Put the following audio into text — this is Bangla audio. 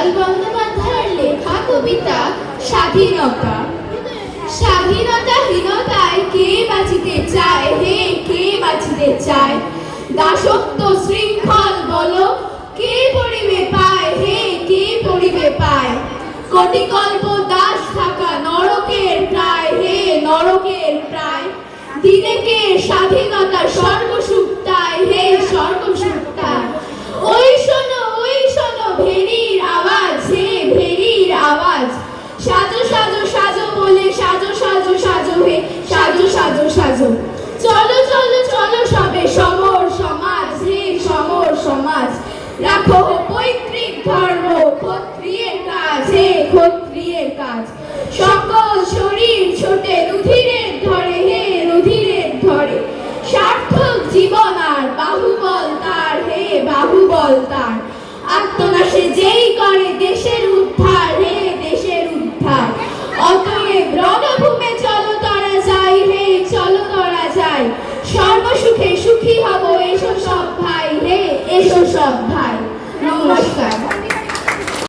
উৎপল বন্দ্যোপাধ্যায়ের লেখা কবিতা স্বাধীনতা। স্বাধীনতাহীনতায় কে বাঁচিতে চায়, হে কে বাঁচিতে চায়? দাসত্ব শৃঙ্খল বলো কে পড়িবে পায়, হে কে পড়িবে পায়? কোটিকল্প দাস থাকা নরকের প্রায়, হে নরকের প্রায়। দিনে কে স্বাধীনতা স্বর্গসুখ তাই, হে স্বর্গসুখ তাই। ওই শোনো ভেড়ির আওয়াজ, হে ভেড়ির আওয়াজ। সাজো সাজো সাজো বলে সাজো সাজো সাজো, হে সাজো সাজো সাজো। চলো চলো চলো সবে সমর সমাজ, হে সমর সমাজ। রাখো পৈতৃক ধর্ম ক্ষত্রিয়ের কাজ, হে ক্ষত্রিয়ের কাজ। সকল শরীর ছোটে রুধিরের ধরে, হে রুধিরের ধরে। সার্থক জীবন আর বাহুবল তার, হে বাহুবল তার। আত্মনাশে যেই করে দেশের উদ্ধার, হে দেশের উদ্ধার। অতএব রণভূমে চলো তরা যাই, হে চলো তরা যাই। সর্বসুখে সুখী হব এসো সব